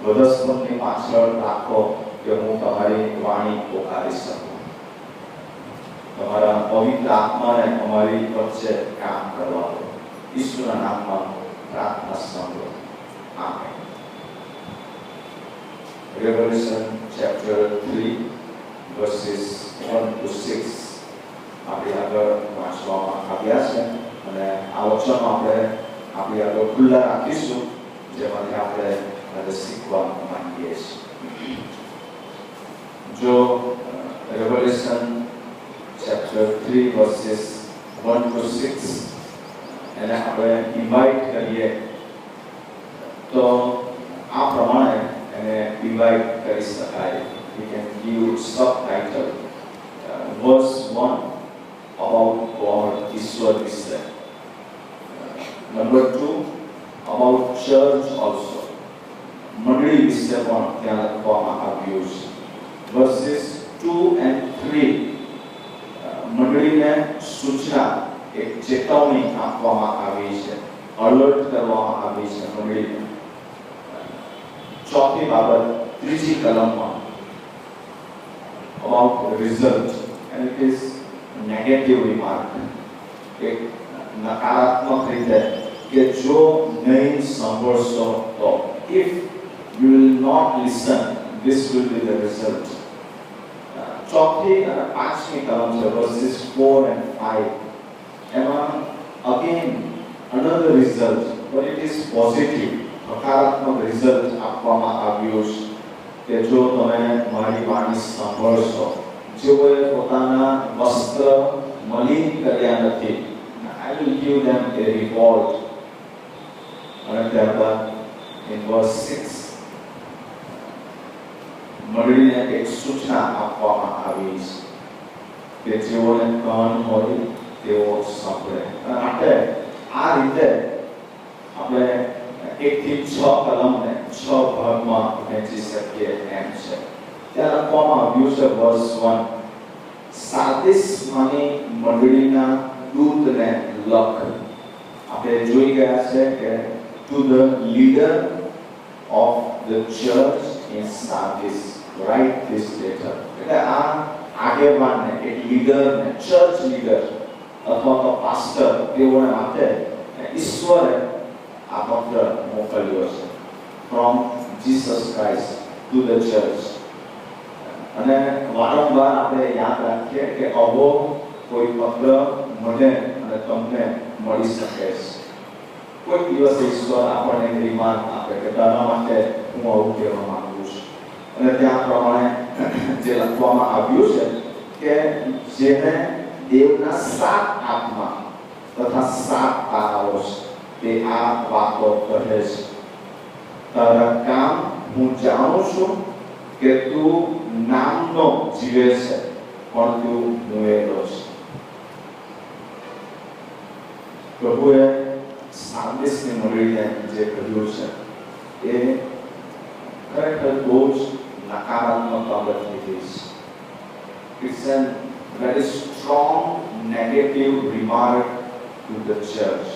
વધસ્પતિની પાછળ રાખો કે હું તમારી વાણી પોકારી શકું, તમારા પવિત્ર આત્માને અમારી વચ્ચે કામ કરવા દો. ઈશ્વરના નામમાં પ્રાર્થના સાંભળો. Amen. Revelation chapter 3 verses 1 to 6 આપણે આગળ વાંચવામાં આવ્યા છે અને આ વચનો આપણે આપણી આગળ ખુલ્લા રાખીશું, જેમાંથી આપણે આજે શીખવા માંગીએ છીએ. જો Revelation chapter 3 verses 1 to 6 એને આપણે ડિવાઇડ કરીએ તો આ પ્રમાણે એને ડિવાઇડ કરી શકાય. We can give subtitle. Verse 1 about God, ઈશ્વર વિશે. Number 2 about church also. મંડળી વિશે પણ ત્યાં લખવામાં આવ્યું છે. Verses 2 and 3 મંડળીને સૂચના, એક ચેતવણી આપવામાં આવી છે, અલર્ટ કરવામાં આવી છે મંડળીને. ચોથી બાબત ત્રીજી કલમમાં about result, and it is negative remark. એક નકારાત્મક રીતે કે જો નહીં સાંભળશો તો, if you will not listen, this will be the result. ચોથી અને પાંચમી કલમ છે verses 4 and 5. એમાં again another result, but it is positive. હકારાત્મક રિઝલ્ટ આપવામાં આવ્યું છે કે જો તમે મારી વાણી સાંભળશો, જેઓએ પોતાના વસ્ત્ર મલિન કર્યા નથી, I will give them a reward. અને ત્યારબાદ in verse 6 મંડળીને એક સૂચના આપવામાં આવી છે કે જેઓને કાન હોય તેઓ સાંભળે. અને આપણે આ રીતે આપણે 1 થી 6 કલમને 6 ભાગમાં વહેંચી શકીએ એમ છે. ત્યાં લખવામાં આવ્યું છે verse 1, સાર્દિસમાંની મંડળીના દૂતને લખ. આપણે જોઈ ગયા છે કે to the leader of the church in Sardis write this letter. એટલે આ આગેવાનને, એક લીડરને, ચર્ચ લીડર અથવા તો પાસ્ટર, તેઓને માટે ઈશ્વરે આ પત્ર મોકલ્યો છે from Jesus Christ to the church. અને વારંવાર આપણે યાદ રાખીએ કે આવો કોઈ પત્ર મને અને તમને મળી શકે છે. કોઈ દિવસ ઈશ્વર આપણને રીમાર્ક આપે કે તારા માટે હું આવું કહેવા માંગુ છું. અને ત્યાં પ્રમાણે જે લખવામાં આવ્યું છે કે જેને દેવના 7 આત્મા તથા 7 તારાઓ છે, તે આ વાતો કહે છે. તારા કામ હું જાણું છું કે તું નામનો જીવે છે, પણ તું મુએલો છે. પ્રભુએ સાર્દિસની મંડળીને જે કહ્યું છે એ ખરેખર બહુ જ નકારાત્મક બાબત લીધી છે. It's a very strong negative remark to the church.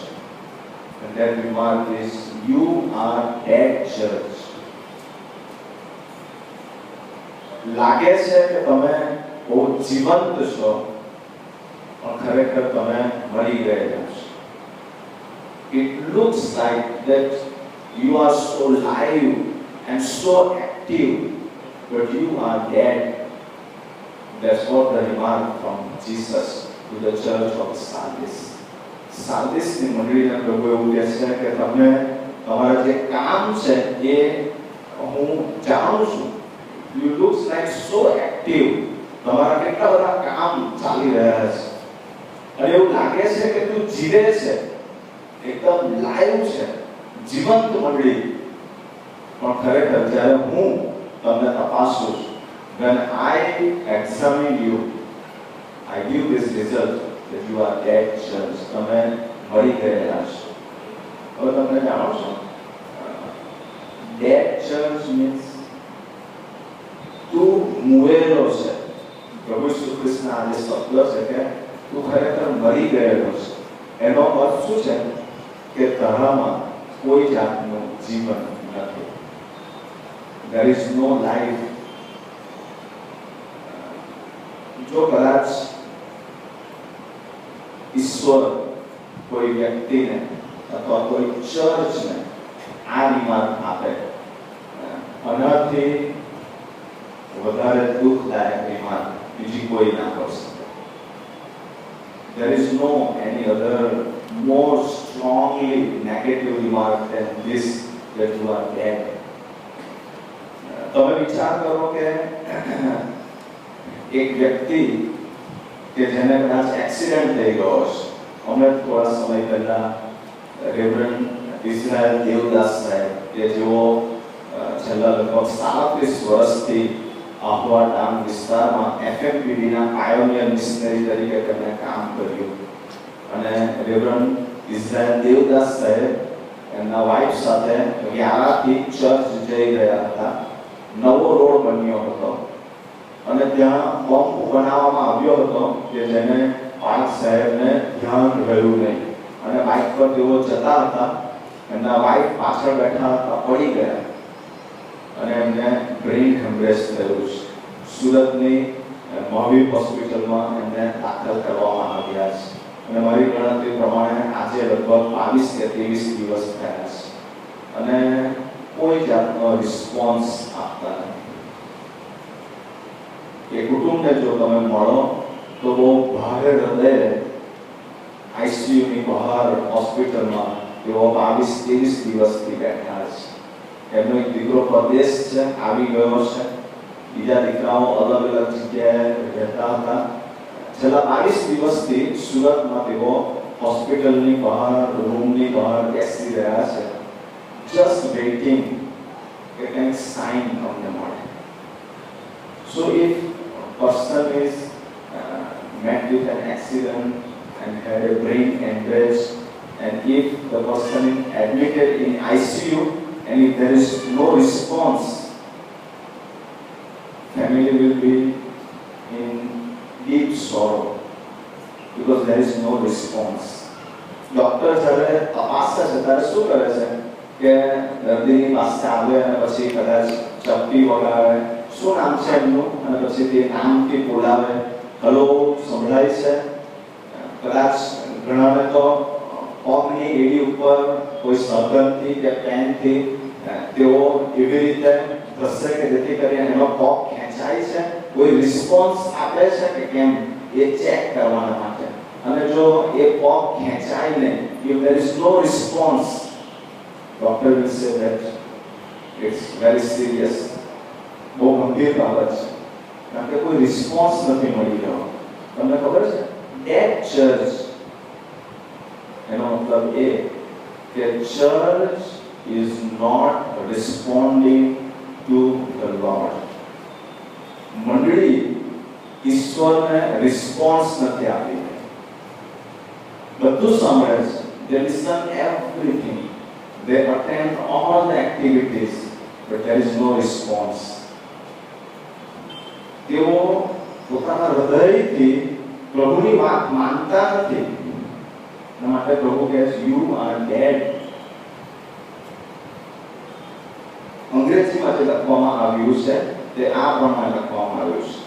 And that remark is, you are dead church. લાગે છે કે તમે બહુ જીવંત છો, પણ ખરેખર તમે મરી ગયેલા છો. It looks like that you are so live and so active, but you are dead. That's what the remark from Jesus to the church of Sardis. સાર્દિસની મંડળીને પ્રભુ એવું કહે છે કે તમે તમારા જે કામ છે એ હું જાણું છું. You looks like so active. તમારા કેટલા બધા કામ ચાલી રહ્યા છે અને એવું લાગે છે કે તું જીવે છે, એકદમ લાઈવ છે, જીવંત મંડળી. પણ ખરેખર જ્યારે હું તમને તપાસું છું, when I examine you, I give this result that you are dead church. તમે મરી ગયેલા છો. હવે તમે જાણો છો dead church means તું મુવેલો છે. પ્રભુ ઈસુ ખ્રિસ્તના આ જે શબ્દ છે કે તું ખરેખર મરી ગયેલો છે, એનો અર્થ શું છે કે તારામાં કોઈ જાતનું જીવન નથી. there is no life. જો કદાચ ઈશ્વર કોઈ વ્યક્તિને અથવા કોઈ ચર્ચને આ ઇમારત આપે, આનાથી વધારે દુઃખદાયક ઇમારત બીજી કોઈ ના હોઈ શકે. There is no any other more strongly negative remark than this, that you are dead. તમે વિચાર કરો કે એક વ્યક્તિ કે જેને કદાચ એક્સિડન્ટ થઈ ગયો છે. અમે થોડા સમય પહેલા રેવરન્ડ ઇઝરાયલ દેવદાસ સાહેબ કે જેઓ છેલ્લા લગભગ 37 વર્ષથી આહવા ડાંગ વિસ્તારમાં એફએમપીડીના પાયોનિયર મિશનરી તરીકે તેમણે કામ કર્યું અને રેવરન્ડ ઇઝરાયલ દેવદાસ સાહેબ એમના વાઇફ સાથે 11 થી ચર્ચ જઈ રહ્યા હતા. નવો રોડ બન્યો હતો અને ત્યાં પંપ બનાવવામાં આવ્યો હતો કે જેને પાર્ક સાહેબને ધ્યાન રહ્યું નહીં અને બાઇક પર તેઓ જતા હતા. એમના વાઇફ પાછળ બેઠા હતા, પડી ગયા અને એમને બ્રેઇન હેમરેજ થયું. સુરતની મહાવીર હોસ્પિટલમાં એમને દાખલ કરવામાં આવ્યા છે અને મારી ગણતરી પ્રમાણે આજે લગભગ 22 કે 23 દિવસ થયા છે અને કોઈ જાતનો રિસ્પોન્સ આપતા નથી. એ કુટુંબને જો તમે મળો તો બહુ ભારે હૃદયે આઈસીયુની બહાર હોસ્પિટલમાં તેઓ 22-23 દિવસથી બેઠા છે. એમનો એક દીકરો પરદેશ છે, આવી ગયો છે. બીજા દીકરાઓ અલગ અલગ જગ્યાએ રહેતા હતા. છેલ્લા 22 દિવસથી સુરતમાં તેઓ હોસ્પિટલની બહાર, રૂમની બહાર બેસી રહ્યા છે, જસ્ટ વેઇટિંગ કે કંઈક સાઇન અમને મળે. સો if person is met with an accident and had a brain hemorrhage, and if the person is admitted in ICU and if there is no response, family will be in deep sorrow because there is no response. Doctor જ્યારે તપાસે છે ત્યારે શું કરે છે કે દર્દીની પાસે આવે અને પછી કદાચ ચપ્પી વગાડે, શું નામ છે એમનું, અને પછી તે નામથી બોલાવે, હલો સંભળાય છે. કદાચ ઘણાને તો પગની એડી ઉપર કોઈ સાધનથી કે પેનથી તેઓ એવી રીતે ધસે કે જેથી કરીને એનો પગ ખેંચાય છે, કોઈ રિસ્પોન્સ આપે છે કે કેમ એ ચેક કરવાના માટે. અને જો એ પગ ખેંચાય ને, if there is no response, doctor will say that it's very serious, બહુ ગંભીર બાબત છે, કારણ કે કોઈ રિસ્પોન્સ નથી મળી રહ્યો. તમને ખબર છે ડેડ ચર્ચ એનો મતલબ એ કે church is not responding to the Lord. મંડળી ઈશ્વરને રિસ્પોન્સ નથી આપી. બધું સાંભળે છે, they listen everything, they attend all the activities, but there is no response. તેઓ પોતાના હૃદયથી પ્રભુની વાત માનતા નથી. એના માટે પ્રભુ કહે છે you are dead. અંગ્રેજીમાં જે લખવામાં આવ્યું છે તે આ પ્રમાણે લખવામાં આવ્યું છે,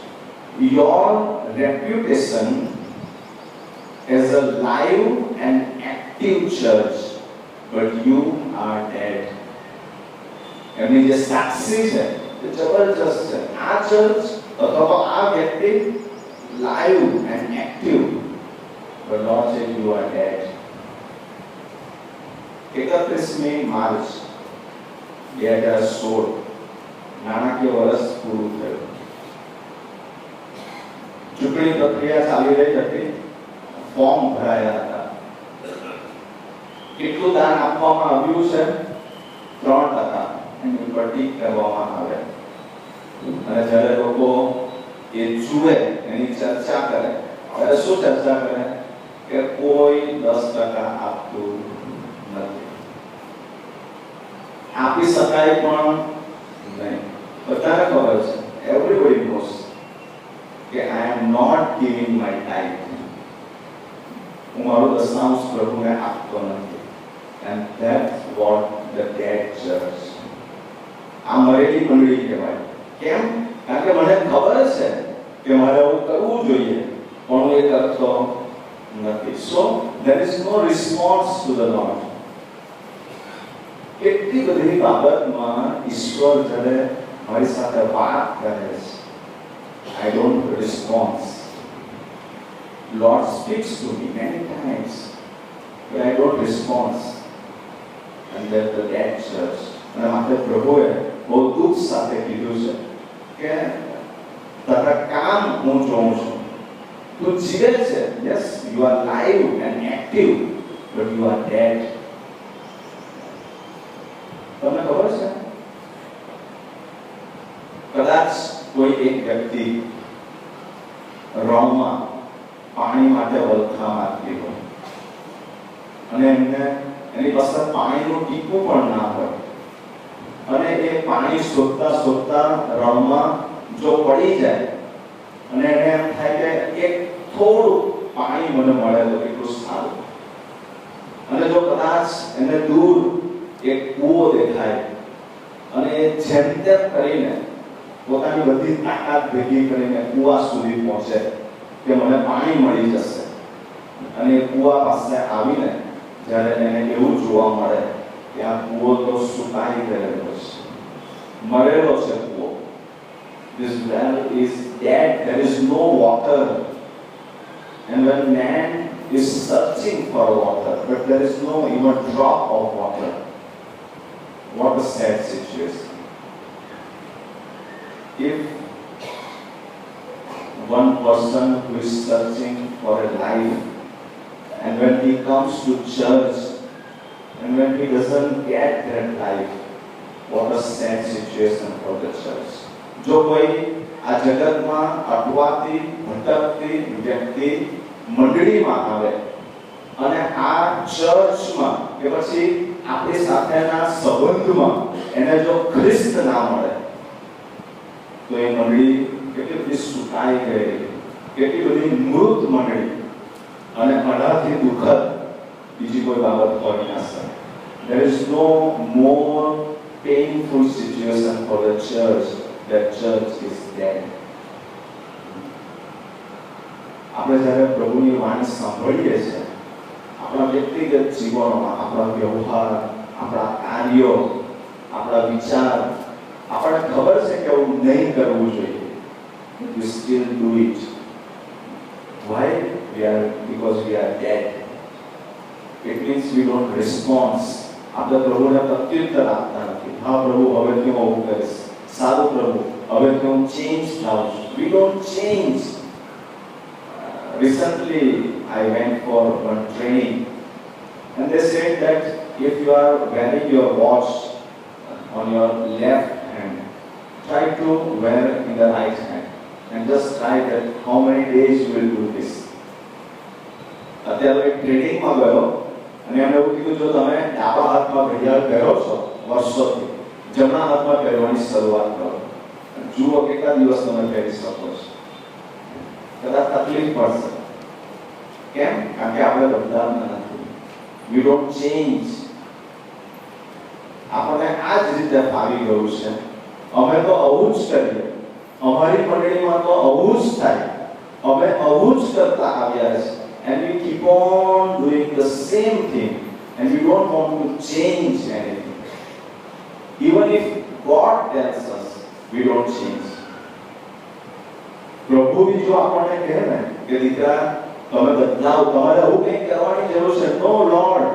your reputation as a live and active church, but you are dead. એમની જે સાક્ષી છે તે જબરજસ્ત છે. આ ચર્ચ અથવા આ વ્યક્તિ live and active, but Lord said you are dead. 31મી માર્ચ 2016 નાણાકીય વર્ષ પૂરું થયું. ચૂંટણી પ્રક્રિયા ચાલી રહી હતી, ફોર્મ ભરાયા હતા. કેટલું દાન આપવામાં આવ્યું છે? 3% એની ઉપર ટીક કરવામાં આવે. અને જ્યારે લોકો એ જુએ, એની ચર્ચા કરે, ત્યારે શું ચર્ચા કરે કે કોઈ 10% આપતું નથી, આપી શકાય પણ નહીં. બધાને ખબર છે, everybody knows કે I am not giving my tithe. હું મારું દશાંશ પ્રભુને આપતો નથી. And that's what the dead church. આ મરેલી પેલી મંડળી કહેવાય. કેમ? કારણ કે મને ખબર છે કે મારે આવું કરવું જોઈએ, પણ હું એ કરતો નથી. So there is no response to the Lord. કેટલી બધી બાબતમાં ઈશ્વર જ્યારે મારી સાથે વાત કરે છે, I don't respond. Lord speaks to me many times, but I don't respond. And then the dead church. અને માટે પ્રભુએ બહુ દુઃખ સાથે કીધું છે કે તારા કામ હું જોઉં છું, તું જીવે છે, yes, you are live and active, but you are dead. તમને ખબર છે, કદાચ કોઈ એક વ્યક્તિ રણમાં પાણી માટે વલખા મારતી હોય અને એની પાસે પાણીનું ટીપું પણ ના હોય, અને એ પાણી શોધતા શોધતા રણમાં જો પડી જાય અને એને એમ થાય કે એક થોડું પાણી મને મળે તો કેટલું સારું, અને જો કદાચ એને દૂર એક કૂવો દેખાય અને જેમ તેમ કરીને પોતાની બધી તાકાત ભેગી કરીને કૂવા સુધી પહોંચે કે મને પાણી મળી જશે, અને એ કૂવા પાસે આવીને જ્યારે એને એવું જોવા મળે કે આ કૂવો તો સુકાઈ ગયેલો છે, મરેલો છે કૂવો. This well is dead, there is no water. And when man is searching for water, but there is no even drop of water, what a sad situation. If one person who is searching for a life, and when he comes to church, and when he doesn't get that life, what a sad situation for the church. જો કોઈ આ જગતમાં અટવાતી ભટકતી વ્યક્તિ મંડળીમાં આવે અને આ ચર્ચમાં કે પછી આપણી સાથેના સંબંધમાં એને જો ખ્રિસ્ત ના મળે તો એ મંડળી કેટલી બધી સુકાઈ ગયેલી, કેટલી બધી મૃત મંડળી, અને આનાથી દુઃખદ બીજી કોઈ બાબત હોઈ ના શકે. There is no more painful situation for the church. That church is dead. આપણે જ્યારે પ્રભુની વાણી સાંભળીએ છીએ, આપણા વ્યક્તિગત જીવનમાં, આપણા વ્યવહાર, આપણા કાર્યો, આપણા વિચાર, આપણને ખબર છે કે આવું નહીં કરવું જોઈએ, we still do it. Why? Because we are dead. It means we don't respond. આપણે પ્રભુને પ્રત્યુત્તર આપતા નથી. હા પ્રભુ, હવે હું આવું કરીશ, સારું પ્રભુ, હવે હું ચેન્જ થાઉં. We don't change. Recently I went for one training, and they said that if you are wearing your watch on your left hand, try to wear in the right hand, and just try that how many days you will do this. અત્યારે ટ્રેનિંગમાં ગયો અને એમને એવું કીધું, જો તમે ડાબા હાથમાં ઘડિયાળ પહેરો છો વર્ષોથી, જમણા હાથમાં પહેરવાની શરૂઆત કરો, જુઓ કેટલા દિવસ તમે પહેરી શકો છો. કદાચ તકલીફ પડશે. કેમ? કારણ કે આપણે બદલાવતા નથી. We don't change. આપણને આ જ રીતે ફાવી ગયું છે. અમે તો આવું જ કરીએ, અમારી મંડળીમાં તો આવું જ થાય, અમે આવું જ કરતા આવ્યા છે. And we keep on doing the same thing, and we don't want to change anything. Even if God tells us, we don't change. પ્રભુ બી જો આપણને કહે ને કે દીકરા તમે બદલાવ, તમારે આવું કંઈક કરવાની જરૂર છે, નો લોર્ડ,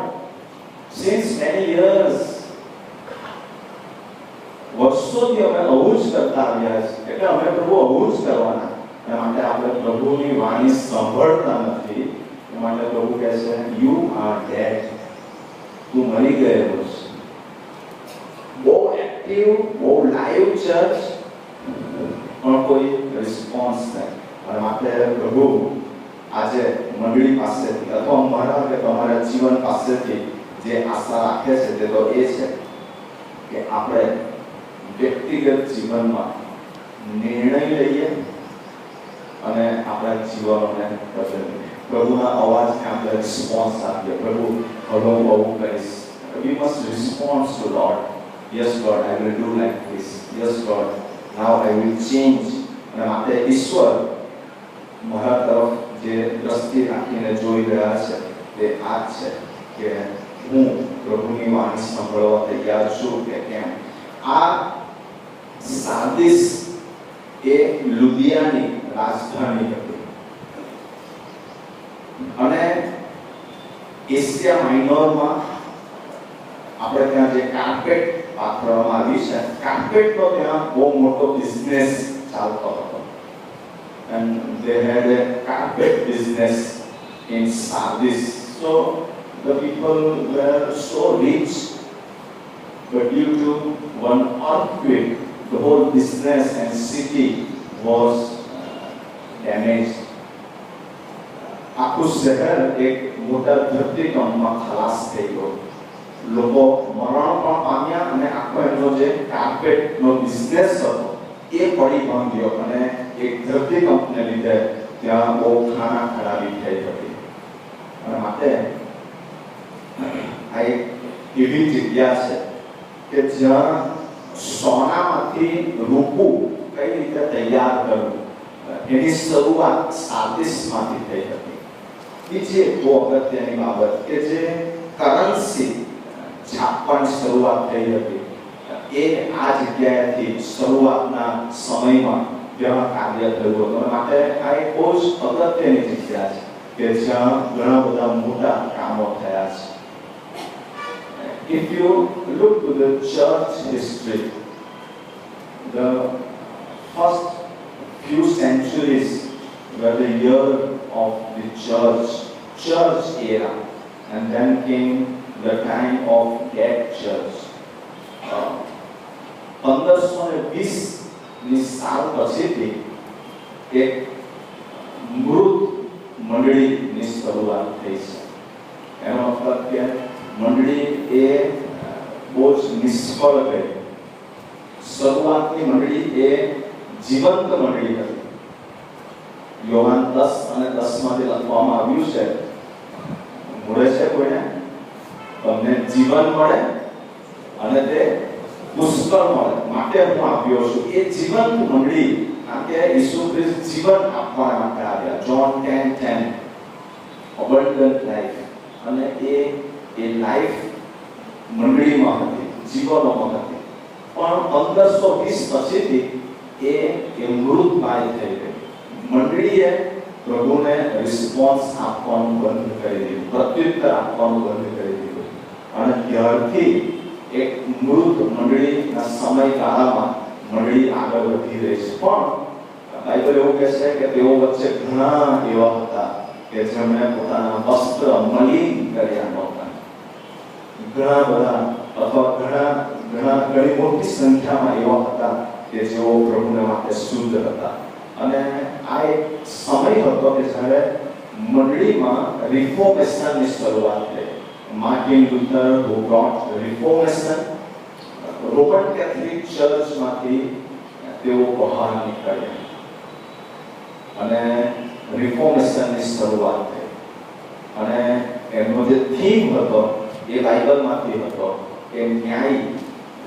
since many years, વર્ષોથી અમે આવું જ કરતા આવ્યા છે, એટલે અમે પ્રભુ આવું જ કરવાના. એ માટે આપણે પ્રભુની વાણી સાંભળતા નથી. એ માટે પ્રભુ કહે છે, યુ આર ડેડ, તું મરી ગયેલો છે. બહુ એક્ટિવ, બહુ લાઈવ ચર્ચ, પણ કોઈ રિસ્પોન્સ નહીં. અને માટે પ્રભુ આજે મંડળી પાસેથી અથવા અમારા કે તમારા જીવન પાસેથી જે આશા રાખે છે તે તો એ છે કે આપણે વ્યક્તિગત જીવનમાં નિર્ણય લઈએ અને આપણા જીવનોને બદલીએ. પ્રભુના અવાજને આપણે રિસ્પોન્સ આપીએ. પ્રભુ હવે હું આવું કરીશ. We must respond to Lord. Yes God, I will do like this. Yes God, now I will change. અને માટે ઈશ્વર મારા તરફ જે દ્રષ્ટિ રાખીને જોઈ રહ્યા છે તે આ જ છે કે હું પ્રભુની વાણી સાંભળવા તૈયાર છું કે કેમ. આ સાર્દિસ એ લુદિયાની રાજધાની હતી અને એશિયા માઇનોરમાં આપણે ત્યાં જે કાર્પેટ વાપરવામાં આવી છે, કાર્પેટનો ત્યાં બહુ મોટો બિઝનેસ ચાલતો હતો. And they had a carpet business in Sardis. So the people were so rich, but due to one earthquake, the whole business and city was damaged. આખું શહેર એક મોટા ધરતીકંપમાં ખલાસ થઈ ગયું. લોકો મરણ પણ પામ્યા અને આખો એનો જે કાર્પેટનો બિઝનેસ હતો એ પડી ભાંગ્યો અને એક ધરતીકંપને લીધે ત્યાં બહુ ખાના ખરાબી થઈ હતી. અને માટે આ એક એવી જગ્યા છે કે જ્યાં સોનામાંથી રૂપું કઈ રીતે તૈયાર કરવું એની શરૂઆત સાર્દિસમાંથી થઈ હતી. બીજી એક બહુ અગત્યની બાબત કે જે કરન્સી છાપવાની શરૂઆત થઈ હતી એ આ જગ્યાએથી શરૂઆતના સમયમાં ત્યાં કાર્ય થયું હતું. માટે આ એક બહુ જ અગત્યની જગ્યા છે કે જ્યાં ઘણા બધા મોટા કામો થયા છે. If you look to the church history, the first few centuries were the year of the church era, and then came the time of dead church. 1520 સાલ પછીથી એક મૃત મંડળીની શરૂઆત થઈ છે. એનો મતલબ કે મંડળી એ બહુ જ નિષ્ફળ ગઈ. શરૂઆતની મંડળી એ જીવંત મંડળી હતી. યોહાન 10 અને 10 માંથી લખવામાં આવ્યું છે, મળે છે કોઈને તમને જીવન મળે અને તે પુષ્કળ મળે માટે હું આવ્યો છું. એ જીવંત મંડળી કારણ કે ઈસુ ખ્રિસ્ત જીવન આપવા માટે આવ્યા. John 10:10 abundant life. અને એ લાઈફ મંડળીમાં હતી, જીવનોમાં હતી. પણ 1520 પછીથી એ મૃતમાય થઈ ગઈ. મંડળીએ પ્રભુને રિસ્પોન્સ આપવાનું બંધ કરી દીધું, પ્રત્યુત્તર આપવાનું બંધ કરી દીધું. અને ત્યારથી એક મૃત મંડળીના સમયગાળામાં મંડળી આગળ વધી રહી છે. પણ બાઇબલ એવું કહે છે કે તેઓ વચ્ચે ઘણા એવા હતા કે જેમણે પોતાના વસ્ત્ર મલિન કર્યા નહોતા. ઘણા બધા અથવા ઘણી મોટી સંખ્યામાં એવા હતા કે જેઓ પ્રભુને માટે શુદ્ધ હતા. અને આ એક સમય હતો કે જ્યારે મંડળીમાં રિફોર્મેશનની શરૂઆત થઈ. Martin Luther who brought reformation, Roman Catholic ચર્ચમાંથી તેઓ બહાર નીકળ્યા અને રિફોર્મેશનની શરૂઆત થઈ. અને એમનો જે થીમ હતો એ બાઇબલમાંથી હતો કે ન્યાય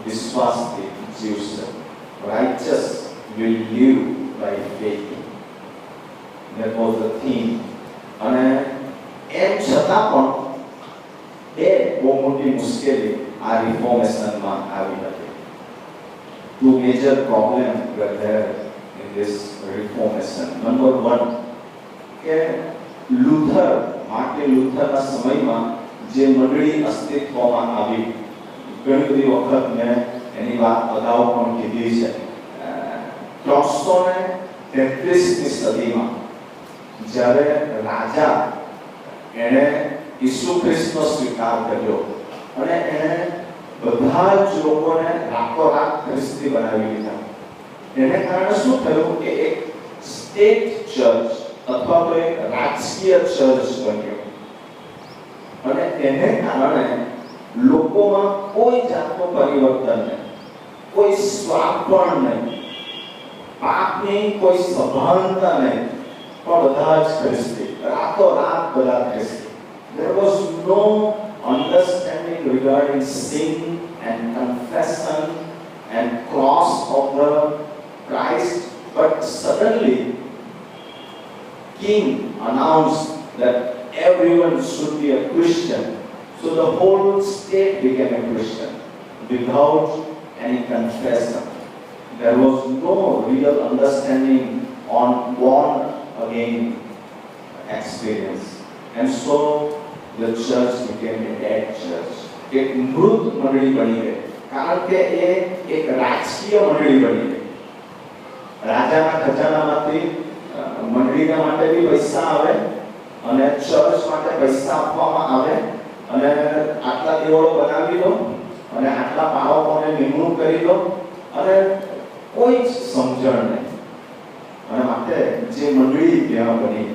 વિશ્વાસથી જીવશે. righteous will live by faith. That was the theme. અને એમ છતાં પણ એ બહુ મોટી મુશ્કેલી આ રિફોર્મેશનમાં આવી હતી. Two major problems were there in this reformation. Number one, કે માર્ટિન લ્યુથરના સમયમાં જે મંડળી અસ્તિત્વમાં આવી, ઘણી બધી વખત મેં એની વાત અગાઉ પણ કીધી છે. 333ની સદીમાં જ્યારે રાજા એણે ઈસુ ખ્રિસ્તનો સ્વીકાર કર્યો અને એણે બધા જ લોકોને રાતોરાત ખ્રિસ્તી બનાવી લીધા. એને કારણે શું થયું કે એક સ્ટેટ ચર્ચ અથવા તો એક રાજકીય ચર્ચ બન્યો. અને એને કારણે લોકોમાં કોઈ જાતનું પરિવર્તન નહીં, કોઈ સ્વાર્પણ નહીં, પાપની કોઈ સભાનતા નહીં, પણ બધા જ ખ્રિસ્તી, રાતોરાત બધા ખ્રિસ્તી. There was no understanding regarding sin and confession. confession and cross of the Christ, but suddenly King announced that everyone should be a Christian. So the whole state became a Christian without any confession. There was no real understanding on born again experience. And so the church became a dead church. एक मृत मंडली बनी गई कारण के ये एक राजकीय मंडली बनी गई. રાજાના ખજાનામાંથી મંડળીના માટે બી પૈસા આવે અને ચર્ચ માટે પૈસા આપવામાં આવે અને આટલા દેવળો બનાવી લો અને આટલા પાવકોને નિમણૂક કરી લો અને કોઈ જ સમજણ નહીં. અને માટે જે મંડળી ત્યાં બની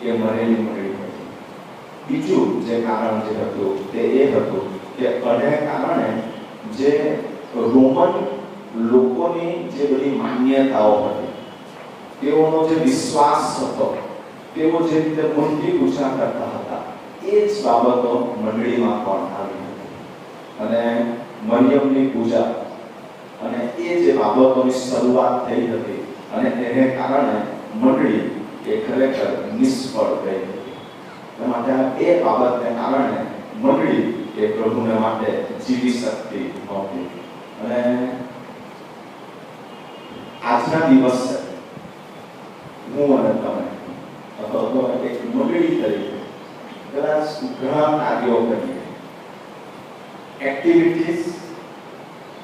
એ મરેલી મંડળી હતી. બીજું જે કારણ જે હતું તે એ હતું કે એને કારણે જે રોમન લોકોની જે બધી માન્યતાઓ હતી તેઓનો જે વિશ્વાસ હતો તેઓ જે રીતે મૂર્તિ પૂજા કરતા હતા એ જ બાબતો મંડળીમાં પણ આવી હતી. અને મરિયમની પૂજા અને એ જે બાબતોની શરૂઆત થઈ હતી અને એને કારણે મંડળી એ ખરેખર નિષ્ફળ ગઈ હતી. માટે એ બાબતને કારણે મંડળી એ પ્રભુને માટે જીવી શકતી નહોતી. અને આજના દિવસે હું અને તમે અથવા એક મંડળી તરીકે કદાચ ઘણા કાર્યો કરીએ એક્ટિવિટીઝ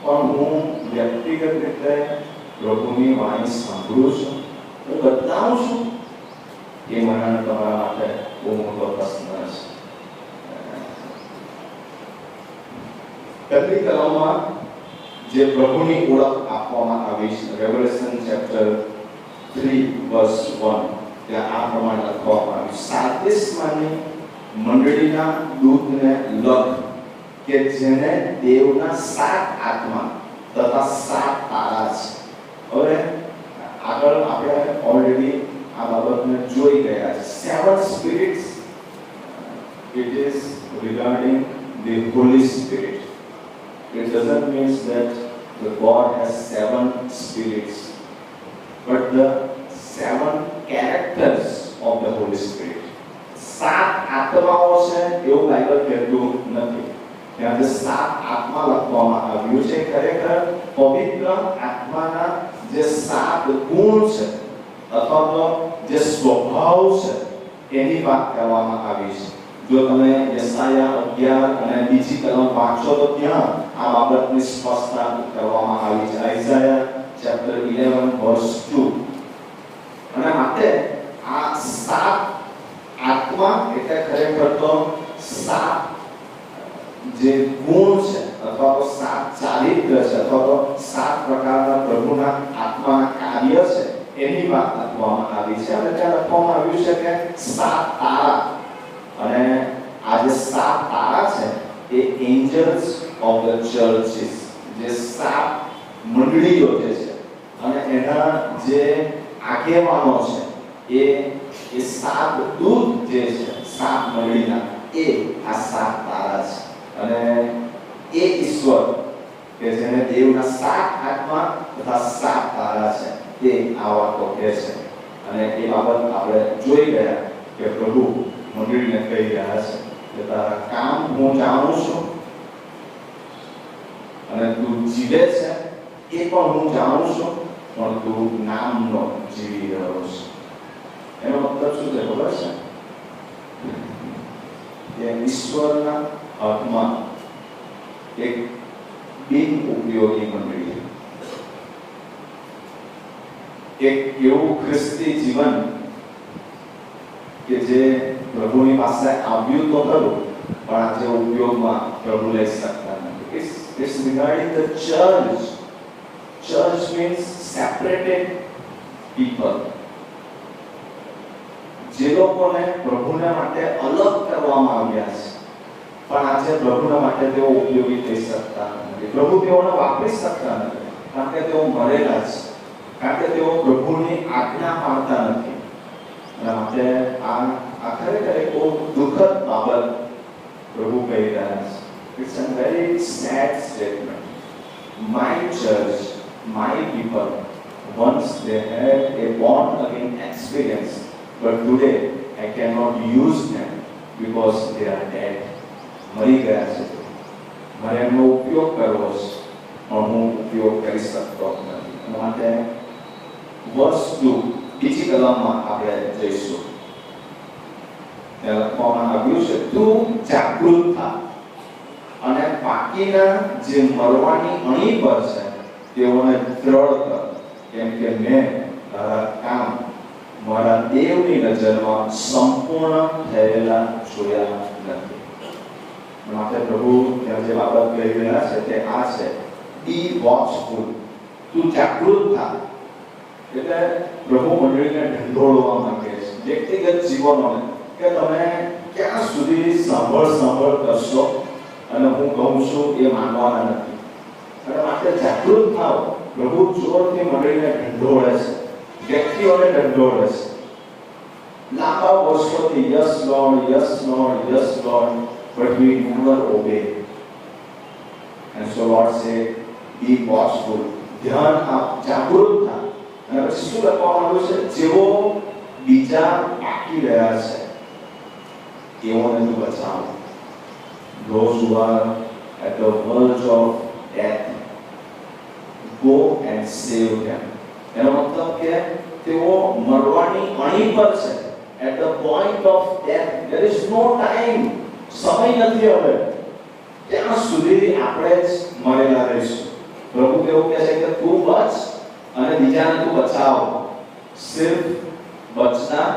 પણ હું વ્યક્તિગત રીતે પ્રભુની વાણી સાંભળું છું, હું બદલાઉં છું, એ મને તમારા માટે બહુ મોટો પ્રશ્ન છે. પહેલી કલમમાં જે પ્રભુની ઓળખ આપવામાં આવી છે રેવલેશન ચેપ્ટર 3 વર્સ 1 ત્યાં આ પ્રમાણે લખવામાં આવ્યું, સાર્દિસમાંની મંડળીના દૂતને લખ કે જેને દેવના 7 આત્મા તથા 7 તારા છે. હવે આગળ આપણે ઓલરેડી આ બાબતને જોઈ ગયા છે. 7 spirits, it is regarding the Holy Spirit. It doesn't mean that the God has 7 spirits, but the 7 characters of the Holy Spirit. 7 આત્માઓ છે એવું બાઇબલ કહેતું નથી. ત્યાં જે 7 આત્મા લખવામાં આવ્યું છે ખરેખર પવિત્ર આત્માના જે 7 ગુણ છે અથવા તો જે સ્વભાવ છે એની વાત કરવામાં આવી છે. જો તમે યશાયા 11 અને બીજી કલમ વાંચો તો ત્યાં આ બાબતની સ્પષ્ટતા કરવામાં આવી છે. આઈઝાયા ચેપ્ટર 11 વર્સ 2. અને માટે આ 7 આત્મા એટલે ખરેખર તો 7 જે ગુણ છે અથવા તો 7 ચારિત્ર છે અથવા તો 7 પ્રકારના પ્રભુના આત્માના કાર્ય છે એની વાત લખવામાં આવી છે. અને ત્યાં લખવામાં આવ્યું છે કે 7 તારા, અને આ જે 7 તારા છે એ એન્જલ્સ ઓફ ધ ચર્ચિસ, જે 7 મંડળીઓ જે છે અને એના જે આગેવાનો છે એ 7 દૂત જે છે 7 મંડળીના એ આ 7 તારા છે. અને એ ઈશ્વર કે જેને દેવના 7 આત્મા તથા 7 તારા છે તે આ વાતો કહે છે. અને એ બાબત આપણે જોઈ ગયા કે પ્રભુ મંડળીને કહી રહ્યા છે કે તારા કામ હું જાણું છું અને તું જીવે છે એ પણ હું જાણું છું, પણ તું નામનો જીવી રહ્યો છે. એનો મતલબ શું છે ખબર છે? કે ઈશ્વરના હાથમાં એક બિન ઉપયોગી મંડળી, એક એવું ખ્રિસ્તી જીવન કે જે પ્રભુની પાસે આવ્યું તો ખરું પણ આજે ઉપયોગમાં પ્રભુ લઈ શકતા નથી. It's regarding the church. Church means separated people. જે લોકોને પ્રભુના માટે અલગ કરવામાં આવ્યા છે પણ આજે પ્રભુના માટે તેઓ ઉપયોગી થઈ શકતા નથી. પ્રભુ તેઓને વાપરી શકતા નથી કારણ કે તેઓ મરેલા છે, કારણ કે તેઓ પ્રભુની આજ્ઞા પાળતા નથી. અને માટે આ ખરેખર એક બહુ દુઃખદ બાબત પ્રભુ કહી રહ્યા છે It's a very sad statement. My church, my people, once they had a born again experience, but today I cannot use them because they are dead. મરી ગયા છે. મારે એમનો ઉપયોગ કરવો છે પણ હું ઉપયોગ કરી શકતો નથી. એના માટે વસ્તુ બીજી કલમમાં આપણે જઈશું. ત્યાં લખવામાં આવ્યું છે તું જાગૃત થા અને બાકીના જે મરવાની અણી પર છે તેઓને દ્રઢ કર, કેમ કે મેં તારા કામ મારા દેવની નજરમાં સંપૂર્ણ થયેલા જોયા નથી. માટે પ્રભુ ત્યાં જે બાબત કહી રહ્યા છે તે આ છે, બી વોચફુલ, તું જાગૃત થા. એટલે પ્રભુ મંડળીને ઢંઢોળવા માંગે છે વ્યક્તિગત જીવનોને કે તમે ક્યાં સુધી સાંભળ કરશો અને હું કહું છું એ માનવાના નથી. અને માટે જાગૃત થાવ. પ્રભુ જોરથી મંડળીને ઢંઢોળે છે, વ્યક્તિઓને ઢંઢોળે છે. લાંબા વર્ષોથી yes lord, yes lord, yes lord, but we never obey. And so Lord said, be watchful. ધ્યાન આપ, જાગૃત થા. અને પછી શું લખવામાં આવ્યું છે? જેવો બીજા પાકી રહ્યા છે તેઓને તું બચાવ. Those who are at the verge of death, go and save them. એનો મતલબ કે તેઓ મરવાની અણી પર છે. At the point of death, there is no time. સમય નથી હવે. ત્યાં સુધી આપણે જ મરેલા રહીશું. પ્રભુ એવું કહે છે કે તું બચ અને બીજાને તું બચાવ. સિર્ફ બચના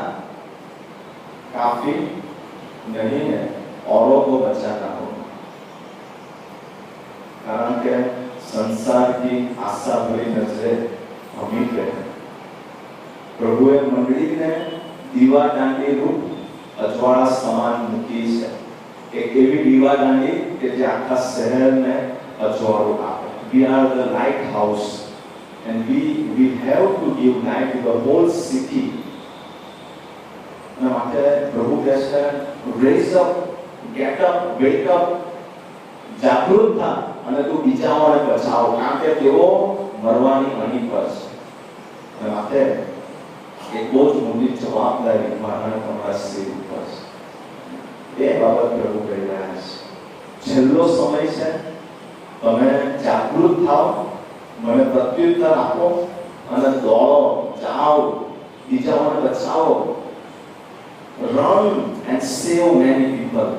કાફી નહીં है, औरों को बचाना होगा. कारण के संसार की आशा भरी नजरे हमी पे है. प्रभुए मंडली ने दीवा दांडी रूप अजवाड़ा समान મૂકી છે. એક એવી દીવા દાંડી કે જે આખા શહેરને અજવાળું આપે. We are the lighthouse and we have to give light to the whole city. અને માટે પ્રભુ કહે છે raise up, get up, wake up, જાગૃત થા અને તું બીજાઓને બચાવ, કારણ કે તેઓ મરવાની અણી પર છે. અને માટે એક બહુ જ મોટી જવાબદારી મારા તમારા શરીર ઉપર છે. એ બાબત પ્રભુ કહી રહ્યા છે. છેલ્લો સમય છે, તમે જાગૃત થાઓ, મને પ્રત્યુત્તર આપો અને દોડો, જાઓ, બીજાઓને બચાવો. Run and save many people.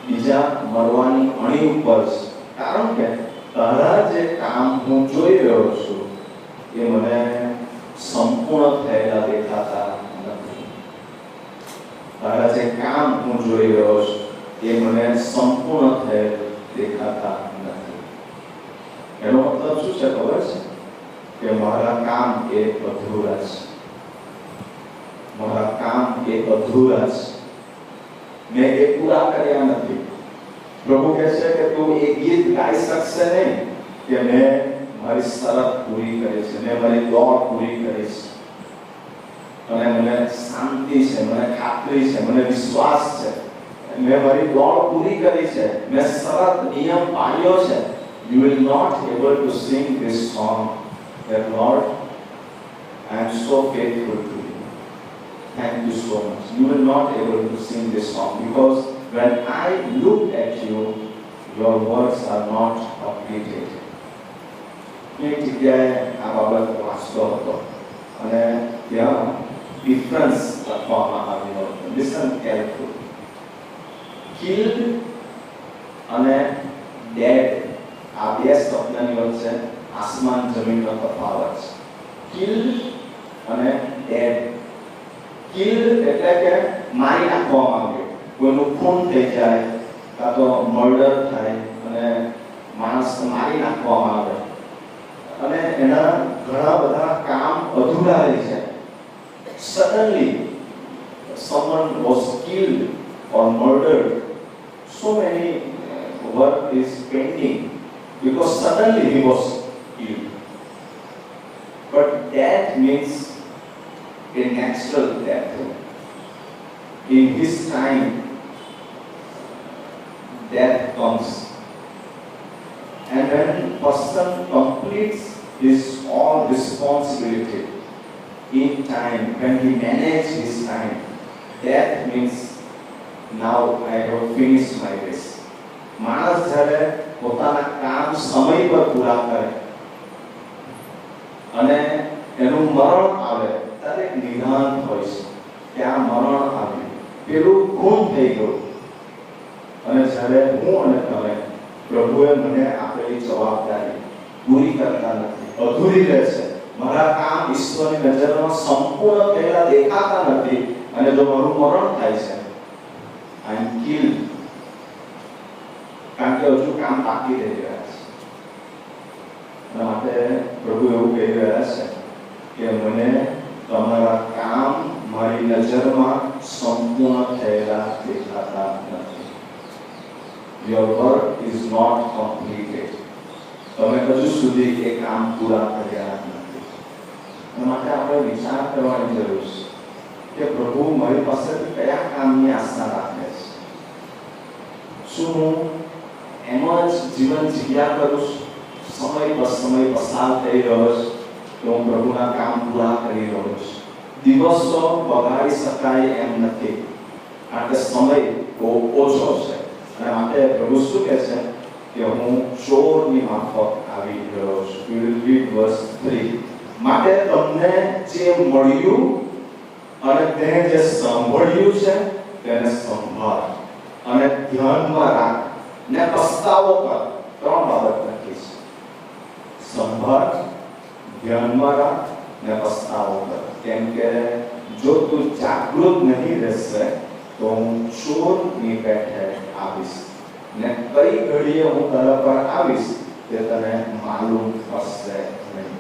બીજા મરવાની અણી ઉપર છે. કારણ કે તારા જે કામ હું જોઈ રહ્યો છું એ મને સંપૂર્ણ થયેલા દેખાતા નથી. તારા જે કામ હું જોઈ રહ્યો છું એ મને સંપૂર્ણ થયેલ દેખાતા નથી. એનો મતલબ શું છે ખબર છે? કે મારા કામ એ અધૂરા છે. મારા કામ એ અધૂરા છે. મેં એ પૂરા કર્યા નથી. પ્રભુ કહે છે કે તું એ ગીત ગાઈ શકશે નહીં કે મેં મારી શરત પૂરી કરી છે, મેં મારી દોડ પૂરી કરી છે અને મને શાંતિ છે, મને ખાતરી છે, મને વિશ્વાસ છે, મેં મારી દોડ પૂરી કરી છે, મેં શરત નિયમ પાળ્યો છે. You will not able to sing this song that Lord, I am so faithful to you. Thank you so much. You will not able to sing this song because when I look at you, your words are not completed. એક જગ્યાએ આ બાબત વાંચતો હતો અને ત્યાં difference લખવામાં આવ્યો હતો. Listen careful. કિલ્ડ અને ડેડ, આ બે શબ્દની વચ્ચે આસમાન જમીનનો તફાવત છે. કિલ્ડ અને ડેડ. કિલ્ડ એટલે કે મારી નાખવામાં આવ્યો, કોઈનું ખૂન થઈ જાય કાં તો મર્ડર થાય અને માણસને મારી નાખવામાં આવે અને એના ઘણા બધા કામ અધૂરા રહી જાય. Suddenly someone was killed or murdered. So many work is pending because suddenly he was killed. But death means a natural death. In his time, death comes. And when person completes his all responsibility in time, when he manages his time, death means now I have finished my race. માણસ જ્યારે પોતાના કામ સમય પર પૂરા કરે અને એનું મરણ આવે ત્યારે નિદાન હોય છે કે આ મરણ આવ્યું, પેલું ખૂન થઈ ગયું. અને જ્યારે હું અને તમે પ્રભુએ મને આપેલી જવાબદારી પૂરી કરતા નથી, અધૂરી રહે છે, મારા કામ ઈશ્વરની નજરમાં સંપૂર્ણ થયેલા દેખાતા નથી, અને જો મારું મરણ થાય છે, આઈ એમ કિલ્ડ, કારણ કે હજુ કામ બાકી રહી રહ્યા છે. એના માટે પ્રભુ એવું કહી રહ્યા છે કે મને તમારા કામ મારી નજરમાં સંપૂર્ણ થયેલા દેખાતા નથી. Your work is not completed. તમે હજુ સુધી એ કામ પૂરા કર્યા નથી. એના માટે આપણે વિચાર કરવાની જરૂર છે કે પ્રભુ મારી પાસેથી કયા કામની આશા રાખે છે. શું હું એમ જ જીવન જીવ્યા કરું છું, સમય પસાર થઈ રહ્યો છે, તો હું પ્રભુના કામ પૂરા કરી રહ્યો છું. દિવસો બગાડી શકાય એમ નથી, કારણ કે સમય બહુ ઓછો છે. અને માટે પ્રભુ શું કહે છે કે હું ચોરની માફક આવી ગયો છું. We will read verse 3. માટે તમને જે મળ્યું અને તેને જે સાંભળ્યું છે તેને સંભાળ અને ધ્યાનમાં રાખ ને પસ્તાવો કર. ત્રણ બાબત લખી છે: સંભાળ, ધ્યાનમાં રાખ ને પસ્તાવો કર. કેમ કે જો તું જાગૃત નહીં રહેશે તો હું ચોરની પેઠે આવીશ ને કઈ ઘડીએ હું તારા પર આવીશ તે તને માલુમ હશે નહીં.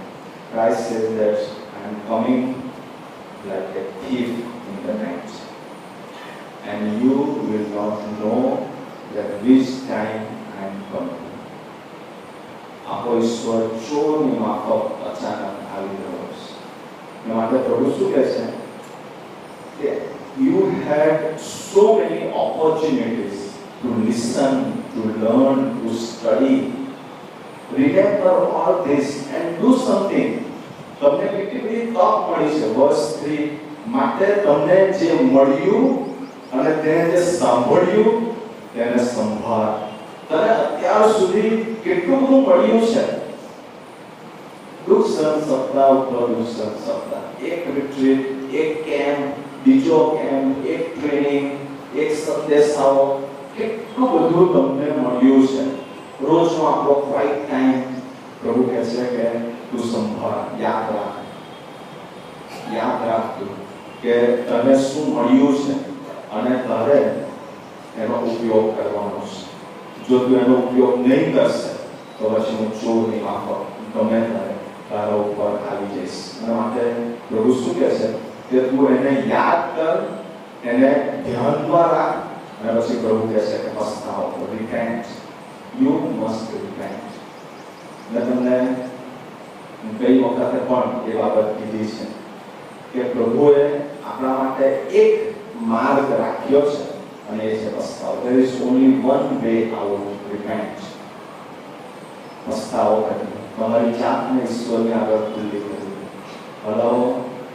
Christ says that I am coming like a thief in the night, and you will not know that which time I am coming. આપણો ઈશ્વર ચોરની માફક અચાનક આવી રહ્યો છે. એના માટે પ્રભુ શું કહે છે કે you had so many opportunities to listen, to learn, to study. Remember all this and do something. તમને કેટલી બધી તક મળી છે. verse 3 માટે તમને જે મળ્યું અને તેને જે સાંભળ્યું તેને સંભાળ. તને અત્યાર સુધી કેટલું બધું મળ્યું છે. દુઃખ સહન સપ્તાહ ઉપર દુઃખ સહન સપ્તાહ, એક રિટ્રીટ, એક કેમ્પ, બીજો કેમ્પ, એક ટ્રેનિંગ, એક સંદેશાઓ, કેટલું બધું તમને મળ્યું છે. રોજનો આપણો ક્વાઇટ ટાઈમ પ્રભુ કહે છે કે તું સંભાળ, યાદ રાખ તું કે તને શું મળ્યું છે અને તારે એનો ઉપયોગ કરવાનો છે. જો તું એનો ઉપયોગ નહીં કરશે તો પછી હું ચોરની માફક ગમે ત્યારે તારા ઉપર આવી જઈશ. એના માટે પ્રભુ શું કહે છે કે તું એને યાદ કર, એને ધ્યાનમાં રાખ, અને પછી પ્રભુ કહે છે કે પસ્તાવો, રિપેન્ટ. You must રિપેન્ટ. મેં તમને ગઈ વખતે પણ એ બાબત કીધી છે કે પ્રભુએ આપણા માટે એક માર્ગ રાખ્યો છે અને એ છે પસ્તાવો. There is only one way out, repent. પસ્તાવો કરવો, તમારી જાતને ઈશ્વરની આગળ ખુલ્લી કરવી, હલાવો,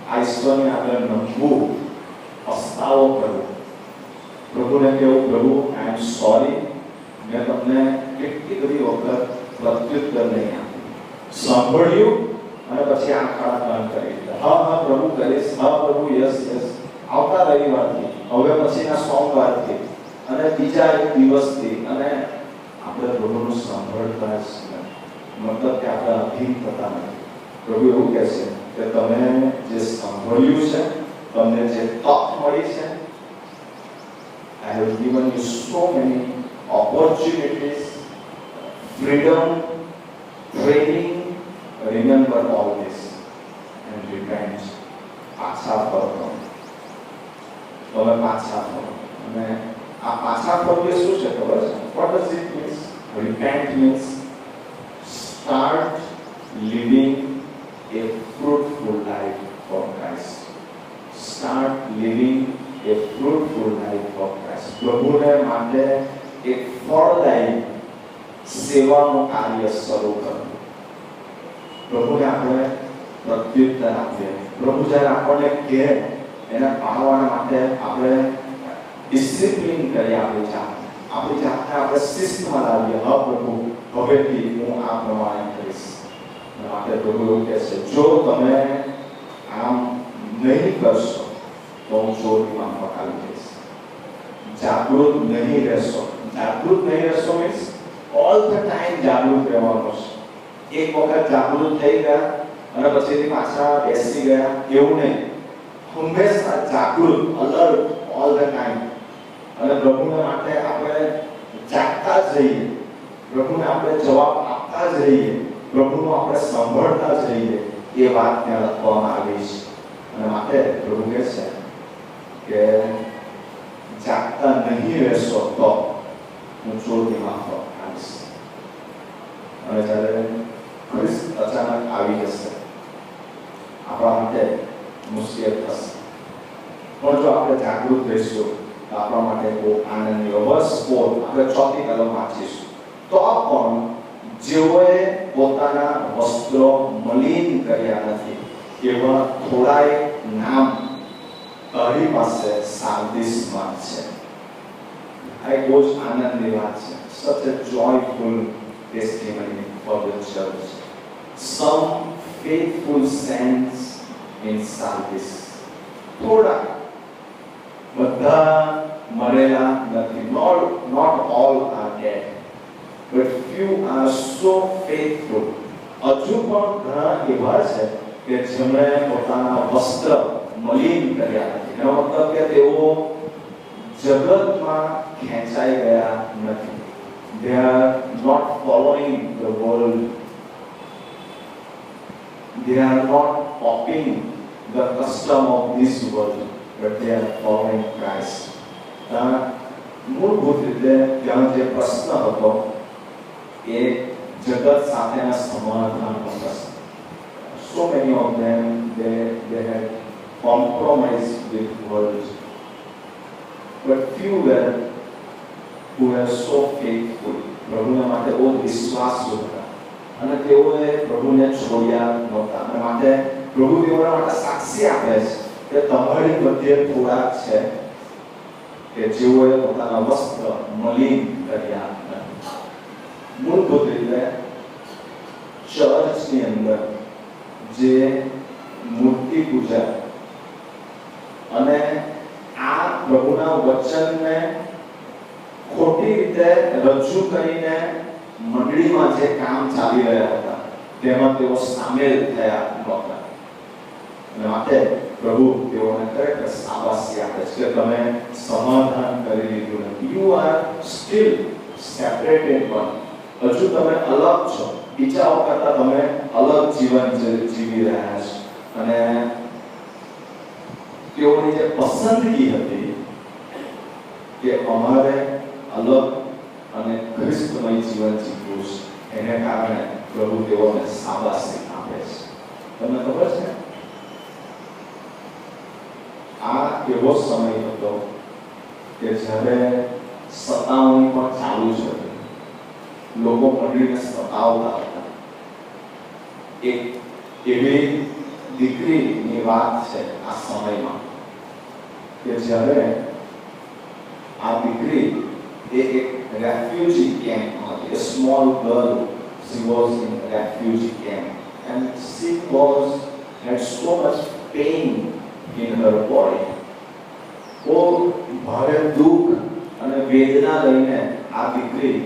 આ ઈશ્વરની આગળ નમવું, પસ્તાવો કરવો, પ્રભુને કહેવું પ્રભુ આઈ એમ સોરી, મેં તમને કેટલી બધી વખત પ્રત્યુત્તર નહીં આપ્યું, સાંભળ્યું અને પછી આંખડા બંધ કરી દીધા. હા પ્રભુ કરીશ, હા પ્રભુ યસ આવતા રવિવારથી, હવે પછીના સોમવારથી અને બીજા એક દિવસથી, અને આપણે પ્રભુનું સાંભળતા જ નથી. મતલબ કે આપણે અધીન થતા નથી. પ્રભુ એવું કહે છે કે તમે જે સાંભળ્યું છે, તમને જે તક મળી છે, I have given you so many opportunities, freedom, training. Remember all this and repent. પાછા ફરો, તમે પાછા ફરો. અને આ પાછા ફરવું શું છે ખબર છે? What does it mean? Repent means start living a fruitful life for Christ. Start living a fruitful life for Christ. પ્રભુને માટે એક ફળ સેવાનું કાર્ય શરૂ કર્યું. પ્રભુને આપણે પ્રત્યુત્તર આપીએ. પ્રભુ જ્યારે આપણને કહે એને પાળવા માટે આપણે ડિસિપ્લિન કરી આપણી જાતને આપણે શિસ્તમાં લાવીએ. હા પ્રભુ, હવેથી હું આ પ્રમાણે કરીશ. માટે પ્રભુ એવું કહે છે, જો તમે આમ નહીં કરશો તો હું ચોરીમાં પકાવી દઈશ. જાગૃત નહીં રહેશો મીન્સ ઓલ ધ ટાઈમ જાગૃત રહેવાનું છે. એક વખત જાગૃત થઈ ગયા અને પછીથી પાછા બેસી ગયા એવું નહીં. હંમેશા જાગૃત, અલર્ટ ઓલ ધ ટાઈમ. અને પ્રભુને માટે આપણે જાગતા જ રહીએ, પ્રભુને આપણે જવાબ આપતા જ રહીએ, પ્રભુનું આપણે સાંભળતા જ રહીએ. એ વાત ત્યાં લખવામાં આવી છે. અને માટે પ્રભુ કહે છે કે જાગતા નહીં રહેશો તો હું ચોરની માફક આવીશ. અને જ્યારે ખ્રિસ્ત અચાનક આવી જશે આપણા માટે મુશ્કેલ થશે. પણ જો આપણે જાગૃત રહીશું તો આપણા માટે બહુ આનંદની વર્ષ આપણે 4th કલમ વાંચીશું. તો પણ જેઓએ પોતાના વસ્ત્રો મલિન કર્યા નથી એવા થોડાય નામ તારી પાસે સાર્દિસમાં છે. આ એક બહુ જ આનંદની વાત છે. Such a joyful testimony for the church. Some faithful saints in Sardis. થોડા, બધા મરેલા નથી. Not all are dead, but few are so faithful. હજુ પણ ઘણા એવા છે કે જેમણે પોતાના વસ્ત્ર મલિન કર્યા નથી. એનો મતલબ કે તેઓ જગતમાં ખેંચાઈ ગયા નથી. They are not following the world. They are not copying the custom of this world, but they are following Christ. મૂળભૂત રીતે ત્યાં જે પ્રશ્ન હતો એ જગત સાથેના સમાધાનનો પ્રશ્ન. So many of them they had compromised with world, but few were who were so faithful. પ્રભુના માટે બહુ વિશ્વાસુ હતા અને તેઓએ પ્રભુને છોડ્યા નહોતા. અને માટે પ્રભુ તેઓના માટે સાક્ષી આપે છે કે તમારી મધ્ય થોડાક છે કે જેઓએ પોતાના વસ્ત્ર મલિન કર્યા નથી. મૂળભૂત રીતે ચર્ચની અંદર જે મૂર્તિ પૂજા અને આ પ્રભુના વચનને ખોટી રીતે રજૂ કરીને મંડળીમાં જે કામ ચાલી રહ્યા હતા તેમાં તેઓ સામેલ થયા નહોતા. અને માટે પ્રભુ તેઓને ખરેખર શાબાશી આપે છે કે તમે સમાધાન કરી લીધું નથી. You are still separated one. હજુ તમે અલગ છો. બીજાઓ કરતા તમે અલગ જીવન જીવી રહ્યા છો. અને તેઓની જે પસંદગી હતી કે અમારે અલગ અને ખ્રિસ્તમય જીવન જીવવું છે, એને કારણે પ્રભુ તેઓને શાબાશી આપે છે. તમને ખબર છે આ એવો સમય હતો કે જ્યારે સતાવણી પણ ચાલુ છે. લોકો મંડળીને સતાવતા હતા. એક એવી દીકરીની વાત છે આ સમયમાં કે જ્યારે આ દીકરી એક રેફ્યુજી કેમ્પમાં હતી. A small girl, she was in a refugee camp and she had so much pain in her body. બહુ ભારે દુઃખ અને વેદના લઈને આ દીકરી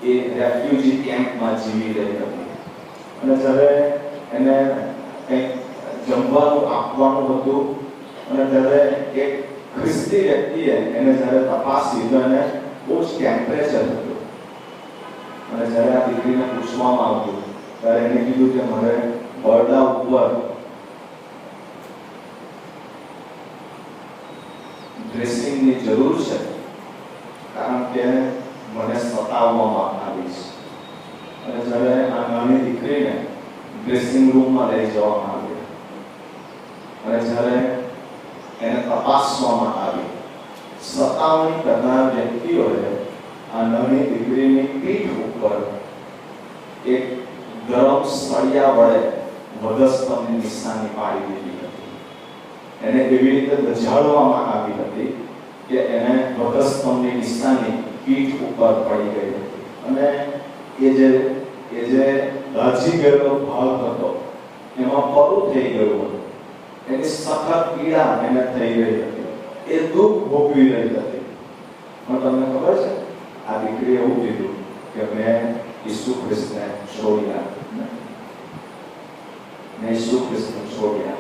એ રેફ્યુજી કેમ્પમાં જીવી રહી હતી. અને જ્યારે એને કંઈક જમવાનું આપવાનું હતું અને ત્યારે એક ખ્રિસ્તી વ્યક્તિએ એને જ્યારે તપાસી તો એને બહુ જ ટેમ્પરેચર હતું. અને જ્યારે આ દીકરીને પૂછવામાં આવ્યું ત્યારે એને કીધું કે મારે બરડા ઉપર ડ્રેસિંગની જરૂર છે કારણ કે મને સતાવવામાં આવી છે. અને જ્યારે આ નાની દીકરીને ડ્રેસિંગ રૂમમાં લઈ જવામાં આવી અને જ્યારે એને તપાસવામાં આવી, સતાવણી કરનાર વ્યક્તિઓએ આ નાની દીકરીની પીઠ ઉપર એક ગરમ સળિયા વડે વધસ્તંભની નિશાની પાડી દીધી હતી. એને એવી રીતે દજાડવામાં આવી હતી કે એને વધસ્તંભની નિશાની પીઠ ઉપર પડી ગઈ હતી. અને એ જે દાઝી ગયેલો ભાગ હતો એમાં પરું થઈ ગયું હતું. એની સખત પીડા એને થઈ ગઈ હતી. એ દુઃખ ભોગવી રહી હતી. પણ તમને ખબર છે, આ દીકરી એવું કીધું કે મેં ઈસુ ખ્રિસ્તને છોડ્યા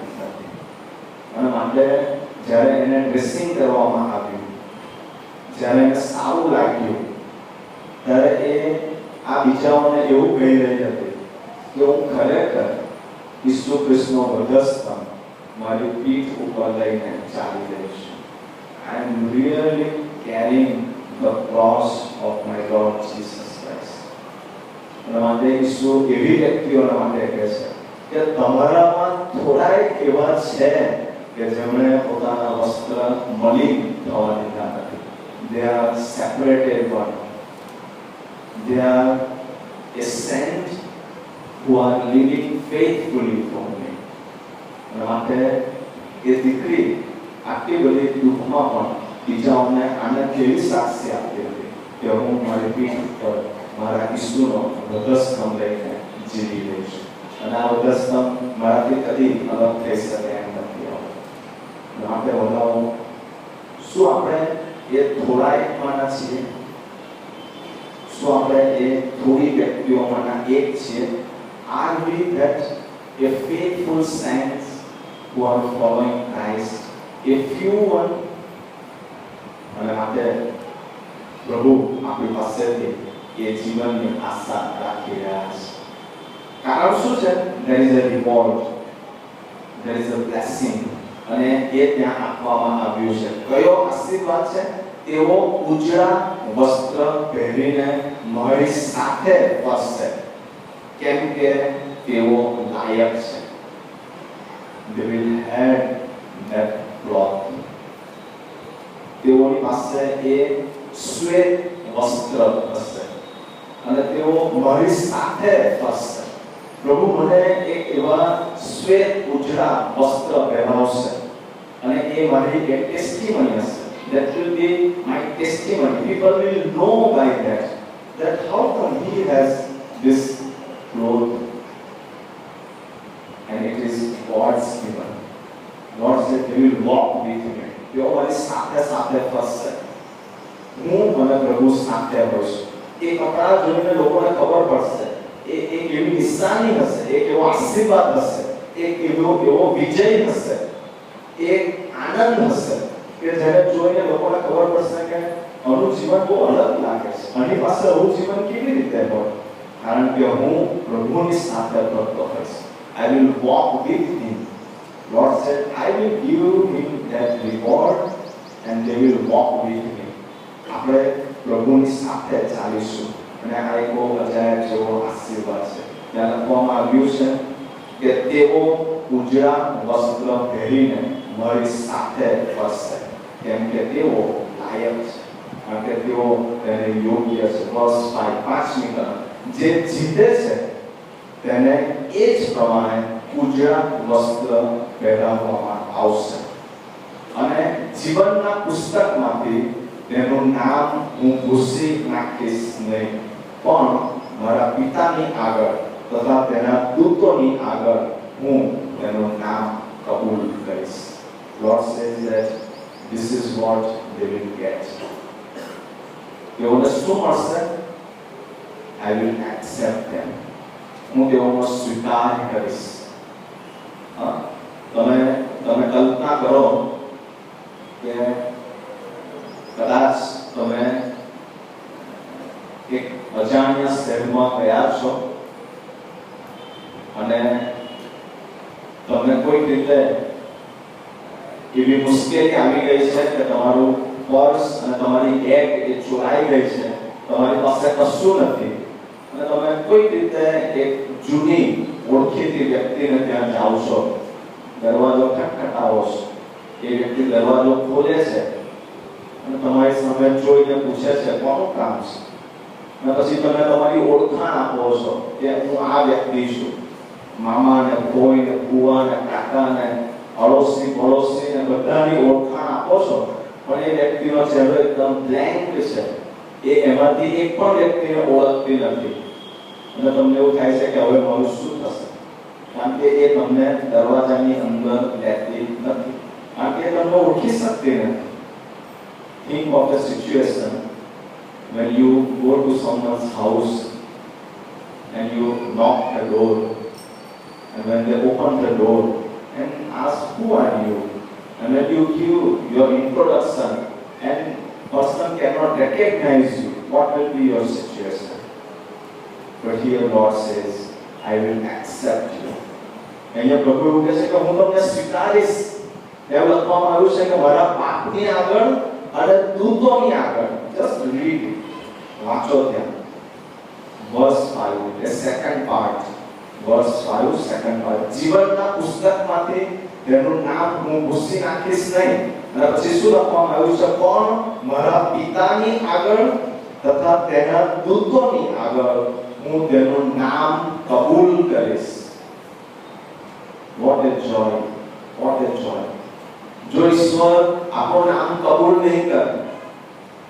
નથી. અને માટે જ્યારે એને ડ્રેસિંગ કરવામાં આવ્યું, જ્યારે એને સારું લાગ્યું, ત્યારે એ આ બીજાઓને એવું કહી રહી હતી કે હું ખરેખર ઈસુ ખ્રિસ્તનો વધસ્તંભ મારી પીઠ ઉપર લઈને ચાલી રહી છું. I am really carrying the cross of my Lord Jesus Christ. અને માટે ઈસુ એવી વ્યક્તિઓને માટે કહે છે કે તમારામાં થોડા એવા છે કે જેમણે પોતાના વસ્ત્ર મલિન થવા દીધા નથી. They are separated one. They are a saint who are living faithfully for me. અને માટે એ દીકરી આટલી બધી દુઃખમાં પણ બીજાઓને આને કેવી સાક્ષી આપી હતી કે હું મારી પીઠ ઉપર મારા ઈસુનો વધસ્તંભ લઈને જીવી રહી છું. અને આ વધસ્તંભ મારાથી કદી અલગ થઈ શકે એમ નથી. આપણે વડાઓ શું આપણે એ થોડા એકમાંના છીએ? શું આપણે એ થોડી વ્યક્તિઓમાંના એક છીએ? Are we that a faithful saints who are following Christ, a few one? અને માટે પ્રભુ આપણી પાસેથી એ જીવનની આશા રાખી રહ્યા છે. કારણ શું છે? There is a reward, there is a blessing. અને એ ત્યાં આપવામાં આવ્યું છે. કયો આશીર્વાદ છે? તેઓ ઉજળા વસ્ત્ર પહેરીને મારી સાથે ફરશે, કેમ કે તેઓ લાયક છે. They will have that cloth. તેઓની પાસે એ શ્વેત વસ્ત્ર હશે અને તેઓ મારી સાથે ફરશે. પ્રભુ મને એક એવા શ્વેત ઉજળા વસ્ત્ર પહેરાવશે અને એ મારી એક ટેસ્ટિમની હશે. That will be my testimony. People will know by that how come he has this cloth, and it is God's given. God said they will walk with me. તેઓ મારી સાથે સાથે ફરશે. હું મને પ્રભુ સાથે હોઈશ. એ કપડા જોઈને લોકોને ખબર પડશે. એક એવી નિશાની હશે, એક એવો આશીર્વાદ હશે, એક એવો વિજય હશે, એક આનંદ હશે કે જેને જોઈને લોકોને ખબર પડશે કે આનું જીવન બહુ અલગ લાગે છે. આની પાસે આવું જીવન કેવી રીતે હોય? કારણ કે હું પ્રભુની સાથે ફરતો હોઈશ. I will walk with him. Lord said, I will give him that reward and they will walk with him. આપણે પ્રભુની સાથે ચાલીશું. અને આ એક બહુ અજાયબ જેવો આશીર્વાદ છે. ત્યાં લખવામાં આવ્યું છે કે તેઓ ઉજળા વસ્ત્ર પહેરીને મારી સાથે ફરશે, કેમ કે તેઓ લાયક છે, કારણ કે તેઓ તેને યોગ્ય છે. વર્સ 5મી કલમ, જે જીતે છે તેને એ જ પ્રમાણે ઉજળા વસ્ત્ર પહેરાવવામાં આવશે અને જીવનના પુસ્તકમાંથી તેનું નામ હું ભૂંસી નાખીશ નહીં, પણ મારા પિતાની આગળ તથા તેના દૂતોની આગળ હું તેનું નામ કબૂલ કરીશ. Lord says that this is what they will get. તેઓને શું મળશે? I will accept them. હું તેઓનો સ્વીકાર કરીશ. તમે કલ્પના કરો કે કદાચ તમે એક અજાણ્યા શહેરમાં ગયા છો અને તમને કોઈ રીતે એવી મુશ્કેલી આવી ગઈ છે કે તમારું પર્સ અને તમારી બેગ એ ચોરાઈ ગઈ છે, તમારી પાસે કશું નથી અને તમે કોઈ રીતે એક જૂની ઓળખીતી વ્યક્તિને ત્યાં જાઓ છો, દરવાજો ખટખટાવો છો, એ વ્યક્તિ દરવાજો ખોલે છે અને તમારી સામે જોઈને પૂછે છે કોનું કામ છે? અને પછી તમે તમારી ઓળખાણ આપો છો કે હું આ વ્યક્તિ છું. મામા ને ફોઈ ને ફુવા ને કાકા ને અડોશી પડોશી ને બધાની ઓળખાણ આપો છો, પણ એ વ્યક્તિનો ચહેરો એકદમ બ્લેન્ક છે. એ એમાંથી એક પણ વ્યક્તિને ઓળખતી નથી. અને તમને એવું થાય છે કે હવે મારું શું થશે, કારણ કે એ તમને દરવાજાની અંદર લેતી નથી, કારણ કે તમને ઓળખી શકતી નથી. Think of the situation when you go to someone's house and you knock the door, and when they open the door and ask who are you, and when you give your introduction and person cannot recognize you, what will be your situation? But here Lord says, I will accept you. અહીંયા પ્રભુ એવું કહે છે કે હું તમને સ્વીકારીશ. એવું લખવામાં આવ્યું છે કે મારા બાપની આગળ અને દૂતોની આગળ. જસ્ટ રીડ, વાંચો ત્યાં. verse 5, the second part. verse 5, second part. જીવનના પુસ્તકમાંથી તેનું નામ હું ભૂંસી નાખીશ નહીં. અને પછી શું લખવામાં આવ્યું છે? પણ મારા પિતાની આગળ તથા તેના દૂતોની આગળ હું તેનું નામ કબૂલ કરીશ. What a joy, what a joy. જો ઈશ્વર આપણું નામ કબૂલ નહીં કરે,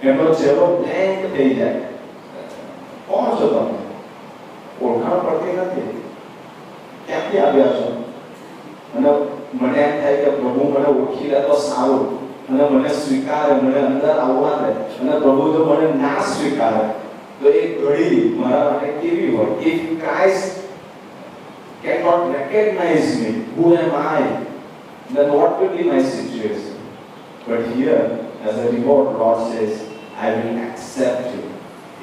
એનો ચહેરો બ્લેન્ક થઈ જાય. કોણ છો તમે? ઓળખાણ પડતી નથી. ક્યાંથી આવ્યા છો? અને મને એમ થાય કે પ્રભુ મને ઓળખી લે તો સારું, અને મને સ્વીકારે, મને અંદર આવવા દે. અને પ્રભુ જો મને ના સ્વીકારે તો એ ઘડી મારા માટે કેવી હોય? If Christ cannot recognize me, who am I? Then what will be my situation? But here, as a reward, Lord says, I will accept you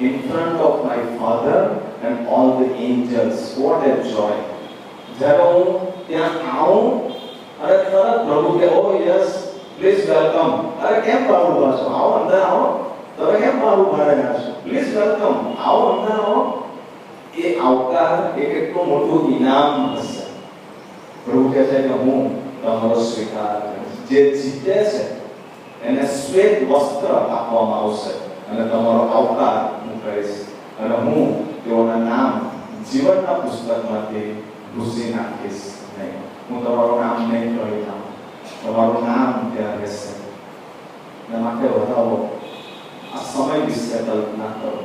in front of my Father and all the angels. What a joy! જ્યારે હું ત્યાં આવું અને તરત પ્રભુ કે ઓ yes please welcome. અરે કેમ બહાર ઉભા છો? આવો અંદર આવો. તમે કેમ બહાર ઉભા રહ્યા છો? પ્લીઝ વેલકમ, આવો અંદર આવો. એ આવકાર એ કેટલું મોટું ઇનામ હશે. પ્રભુ કહે છે કે હું તમારો સ્વીકાર કરીશ. જે જીતે છે એને શ્વેત વસ્ત્ર આપવામાં આવશે અને તમારો આવકાર હું કરીશ. અને હું તેઓના નામ જીવનના પુસ્તકમાંથી ભૂંસી નાખીશ નહીં. હું તમારું નામ નહીં કહી નામ, તમારું નામ ત્યાં રહેશે. એના માટે વધાવો આ સમય વિશે કલ્પના કરો.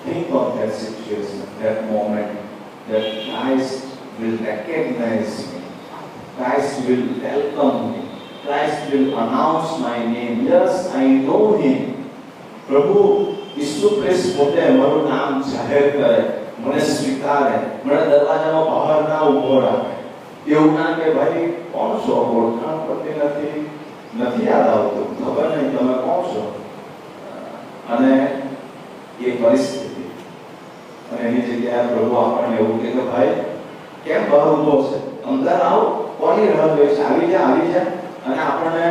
Think of that situation, that moment, that Christ will recognize me. Christ will welcome me. Christ will announce my name. Yes, I know him. પ્રભુ ઈસુ ખ્રિસ્ત પોતે મારું નામ જાહેર કરે, મને સ્વીકારે, મને દરવાજામાં બહાર ના ઊભો રાખે. એવું ના કે ભાઈ કોણ છો? ઓળખાણ પડતી નથી યાદ આવતું, ખબર નહીં તમે કોણ છો. અને એ પરિસ્થિતિ અને એની જગ્યાએ પ્રભુ આપણને એવું કહે કે ભાઈ કેમ બહાર ઊભો છે? અંદર આવો. કોની રાહ જોઈ છે? આવી જા. અને આપણને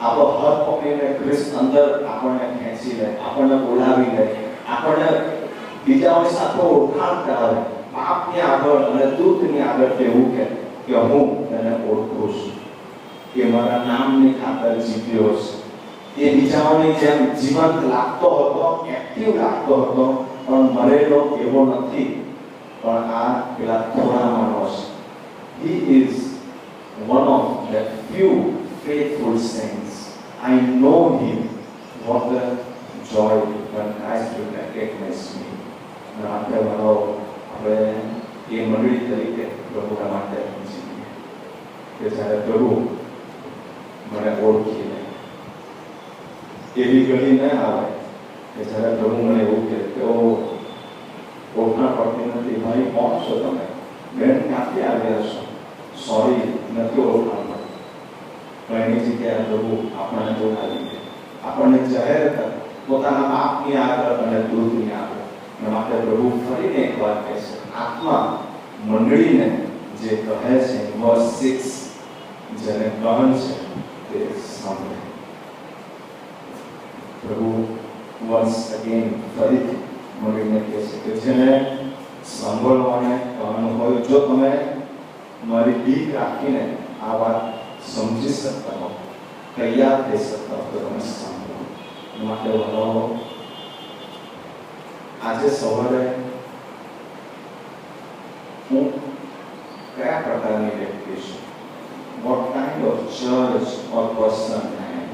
આપણો હાથ પકડીને ખ્રિસ્ત અંદર આપણને ખેંચી લે, આપણને બોલાવી લે, આપણને બીજાઓની સાથે ઓળખાણ કરાવે. પાપની આગળ અને દૂતની આગળ એવું કે હું તેને ઓળખું છું. એ મારા નામની ખાતર જીત્યો છે. એ બીજાઓની જેમ જીવંત લાગતો હતો, એક્ટિવ લાગતો હતો, પણ મરેલો એવો નથી, પણ આ પેલા થોડા માણસ. He is one of the few faithful saints. I know him. What the joy when Christ will recognize me. આપણે મારો આપણે એ મંડળી તરીકે પ્રભુના માટે જીવીએ કે જ્યારે પ્રભુ મને ઓળખી લે. એવી ઘડી ન આવે કે જ્યારે પ્રભુ મને એવું કહે કે ઓળખાણ પડતી નથી. ભાઈ કોણ છો તમે? બેન ક્યાંથી આવ્યા છો? સોરી, નથી ઓળખાણ પડતી. પણ એની જગ્યાએ પ્રભુ આપણને બોલાવી દે, આપણને જાહેર કરે પોતાના બાપની આગળ અને દૂતની આગળ. એના માટે પ્રભુ ફરીને એક વાત કહે છે, આત્મા મંડળીને જે કહે છે, verse 6, જેને ગહન છે તે સાંભળે. પ્રભુ once again ફરીથી મંડળીને કહે છે કે જેને સાંભળવાને ગહન હોય, જો તમે મારી બીક રાખીને આ વાત સમજી શકતા હો, તૈયાર થઈ શકતા હો તો તમે સાંભળો. માટે વડાઓ આજે સવારે હું કયા પ્રકારની વ્યક્તિ છું? What kind of church or person I am?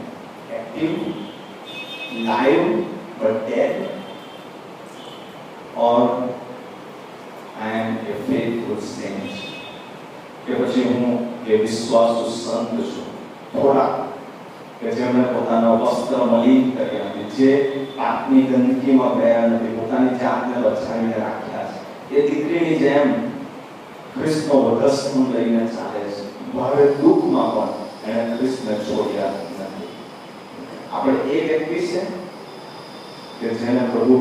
Active, live but dead, or I am a faithful saint? કે પછી હું એ વિશ્વાસુ સંત છું, થોડા કે જેમણે પોતાના વસ્ત્ર મલિન કર્યા નથી, જે પાપની ગંદકીમાં ગયા નથી, પોતાની જાતને બચાવીને રાખ્યા છે. એ દીકરીની જેમ ખ્રિસ્તનો વધસ્તંભ લઈને ચાલે છે. ભારે દુઃખમાં પણ એણે ખ્રિસ્તને છોડ્યા નથી. આપણે એ વ્યક્તિ છે કે જેને પ્રભુ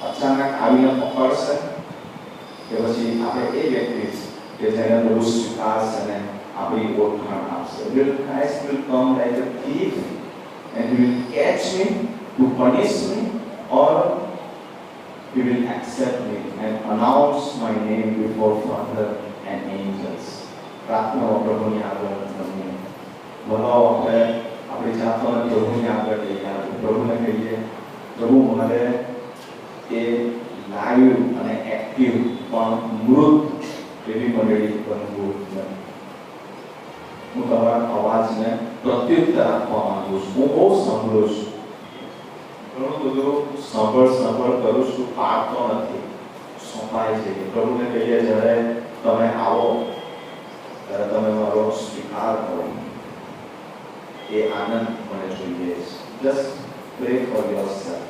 અચાનક આવીને પકડશે, કે પછી આપણે એ વ્યક્તિ કે જેને પ્રભુ સ્વીકારશે અને આપણી ઓળખાણ આપશે? Will Christ will come like a thief and he will catch me to punish me, or he will accept me and announce my name before Father and angels? પ્રાર્થનાઓ પ્રભુની આગળ રમીએ. બોલાવો આપણે આપણી જાતોને પ્રભુની આગળ લઈ આવીએ. પ્રભુને કહીએ, પ્રભુ મારે એ લાઈવ અને એક્ટિવ પણ મૃત એવી મંડળી બનવું નથી. હું તમારા અવાજને પ્રત્યુત્તર આપવા માંગુ છું. હું બહુ સાંભળું છું, ઘણું બધું સાંભળ કરું છું, પાડતો નથી, સોંપાઈ જઈએ. પ્રભુને કહીએ, જ્યારે તમે આવો ત્યારે તમે મારો સ્વીકાર કરો. એ આનંદ મને જોઈએ છે. જસ્ટ પ્રે ફોર યોરસેલ્ફ.